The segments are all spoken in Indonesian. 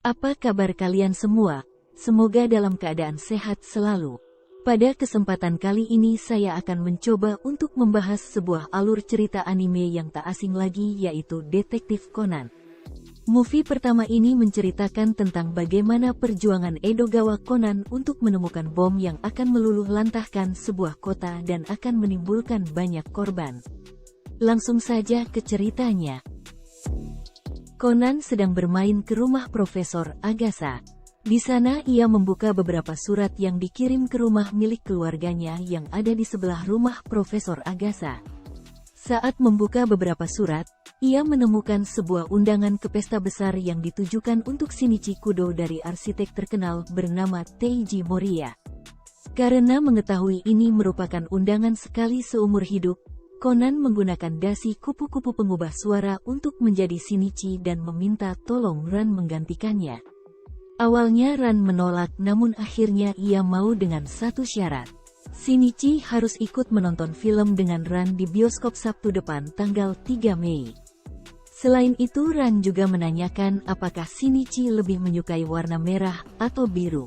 Apa kabar kalian semua? Semoga dalam keadaan sehat selalu. Pada kesempatan kali ini saya akan mencoba untuk membahas sebuah alur cerita anime yang tak asing lagi, yaitu Detektif Conan. Movie pertama ini menceritakan tentang bagaimana perjuangan Edogawa Conan untuk menemukan bom yang akan meluluh lantahkan sebuah kota dan akan menimbulkan banyak korban. Langsung saja ke ceritanya. Conan sedang bermain ke rumah Profesor Agasa. Di sana ia membuka beberapa surat yang dikirim ke rumah milik keluarganya yang ada di sebelah rumah Profesor Agasa. Saat membuka beberapa surat, ia menemukan sebuah undangan ke pesta besar yang ditujukan untuk Shinichi Kudo dari arsitek terkenal bernama Teiji Moriya. Karena mengetahui ini merupakan undangan sekali seumur hidup, Conan menggunakan dasi kupu-kupu pengubah suara untuk menjadi Shinichi dan meminta tolong Ran menggantikannya. Awalnya Ran menolak, namun akhirnya ia mau dengan satu syarat. Shinichi harus ikut menonton film dengan Ran di bioskop Sabtu depan tanggal 3 Mei. Selain itu Ran juga menanyakan apakah Shinichi lebih menyukai warna merah atau biru.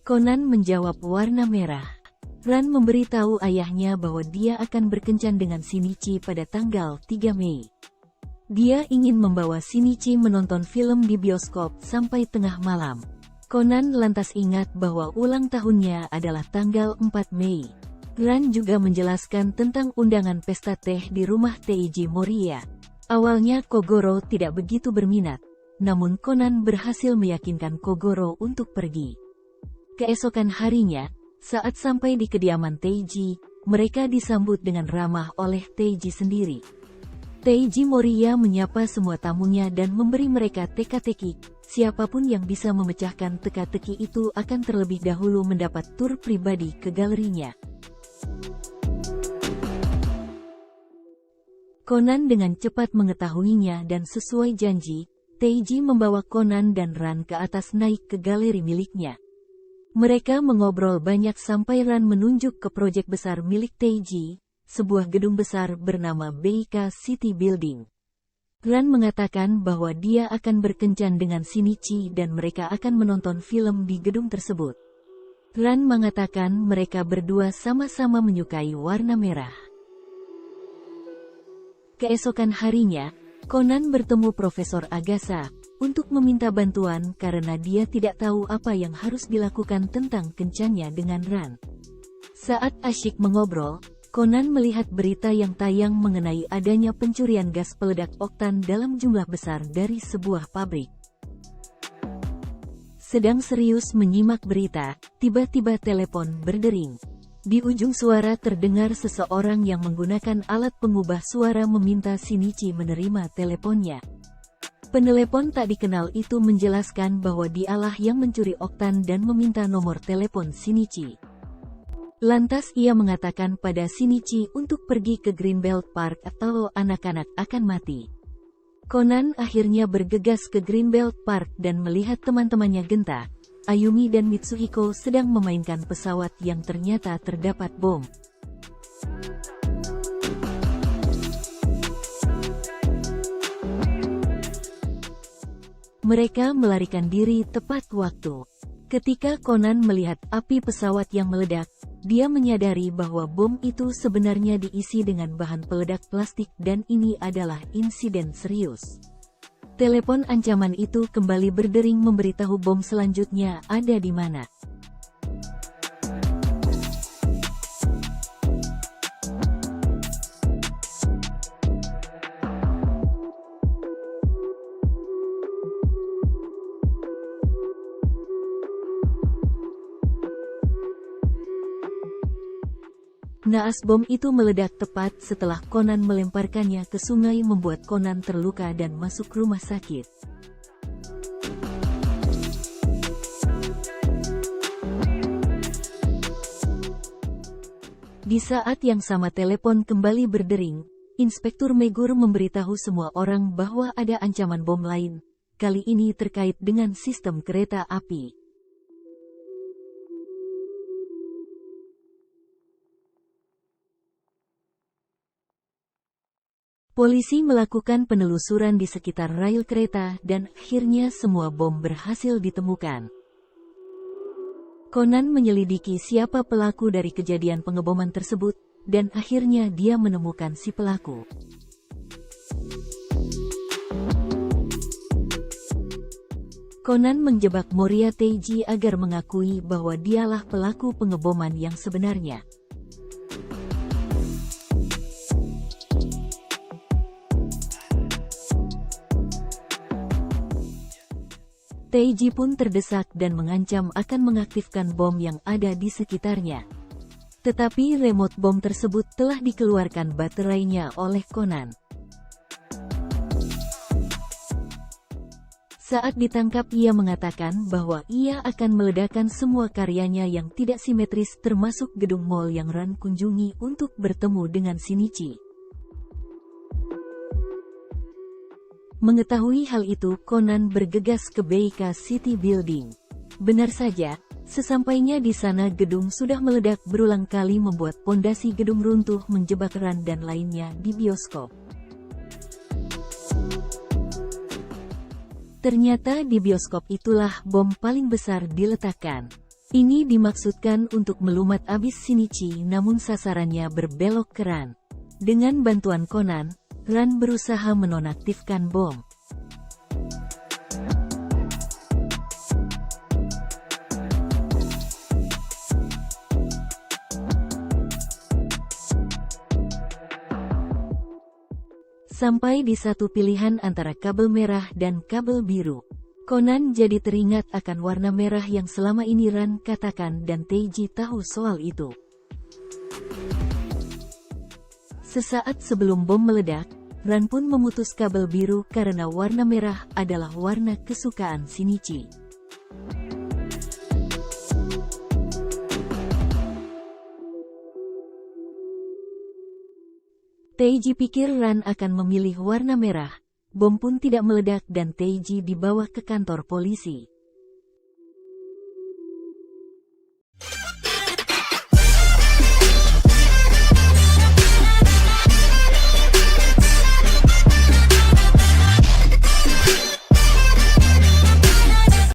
Conan menjawab warna merah. Ran memberitahu ayahnya bahwa dia akan berkencan dengan Shinichi pada tanggal 3 Mei. Dia ingin membawa Shinichi menonton film di bioskop sampai tengah malam. Conan lantas ingat bahwa ulang tahunnya adalah tanggal 4 Mei. Ran juga menjelaskan tentang undangan pesta teh di rumah Teiji Moriya. Awalnya Kogoro tidak begitu berminat, namun Conan berhasil meyakinkan Kogoro untuk pergi. Keesokan harinya, saat sampai di kediaman Teiji, mereka disambut dengan ramah oleh Teiji sendiri. Teiji Moriya menyapa semua tamunya dan memberi mereka teka-teki. Siapapun yang bisa memecahkan teka-teki itu akan terlebih dahulu mendapat tur pribadi ke galerinya. Conan dengan cepat mengetahuinya dan sesuai janji, Teiji membawa Conan dan Ran ke atas naik ke galeri miliknya. Mereka mengobrol banyak sampai Ran menunjuk ke proyek besar milik Teiji, sebuah gedung besar bernama Beika City Building. Ran mengatakan bahwa dia akan berkencan dengan Shinichi dan mereka akan menonton film di gedung tersebut. Ran mengatakan mereka berdua sama-sama menyukai warna merah. Keesokan harinya, Conan bertemu Profesor Agasa untuk meminta bantuan karena dia tidak tahu apa yang harus dilakukan tentang kencannya dengan Ran. Saat asyik mengobrol, Conan melihat berita yang tayang mengenai adanya pencurian gas peledak oktan dalam jumlah besar dari sebuah pabrik. Sedang serius menyimak berita, tiba-tiba telepon berdering. Di ujung suara terdengar seseorang yang menggunakan alat pengubah suara meminta Shinichi menerima teleponnya. Penelepon tak dikenal itu menjelaskan bahwa dialah yang mencuri oktan dan meminta nomor telepon Shinichi. Lantas ia mengatakan pada Shinichi untuk pergi ke Greenbelt Park atau anak-anak akan mati. Conan akhirnya bergegas ke Greenbelt Park dan melihat teman-temannya Genta, Ayumi dan Mitsuhiko sedang memainkan pesawat yang ternyata terdapat bom. Mereka melarikan diri tepat waktu. Ketika Conan melihat api pesawat yang meledak, dia menyadari bahwa bom itu sebenarnya diisi dengan bahan peledak plastik dan ini adalah insiden serius. Telepon ancaman itu kembali berdering memberitahu bom selanjutnya ada di mana. Naas bom itu meledak tepat setelah Conan melemparkannya ke sungai membuat Conan terluka dan masuk rumah sakit. Di saat yang sama telepon kembali berdering, Inspektur Megure memberitahu semua orang bahwa ada ancaman bom lain, kali ini terkait dengan sistem kereta api. Polisi melakukan penelusuran di sekitar rel kereta dan akhirnya semua bom berhasil ditemukan. Conan menyelidiki siapa pelaku dari kejadian pengeboman tersebut, dan akhirnya dia menemukan si pelaku. Conan menjebak Moria Teiji agar mengakui bahwa dialah pelaku pengeboman yang sebenarnya. Teiji pun terdesak dan mengancam akan mengaktifkan bom yang ada di sekitarnya. Tetapi remote bom tersebut telah dikeluarkan baterainya oleh Conan. Saat ditangkap ia mengatakan bahwa ia akan meledakkan semua karyanya yang tidak simetris termasuk gedung mall yang Ran kunjungi untuk bertemu dengan Shinichi. Mengetahui hal itu, Conan bergegas ke Beika City Building. Benar saja, sesampainya di sana gedung sudah meledak berulang kali membuat pondasi gedung runtuh menjebak Ran dan lainnya di bioskop. Ternyata di bioskop itulah bom paling besar diletakkan. Ini dimaksudkan untuk melumat abis Shinichi namun sasarannya berbelok ke Ran. Dengan bantuan Conan, Ran berusaha menonaktifkan bom. Sampai di satu pilihan antara kabel merah dan kabel biru. Conan jadi teringat akan warna merah yang selama ini Ran katakan dan Teiji tahu soal itu. Sesaat sebelum bom meledak, Ran pun memutus kabel biru karena warna merah adalah warna kesukaan Shinichi. Teiji pikir Ran akan memilih warna merah, bom pun tidak meledak dan Teiji dibawa ke kantor polisi.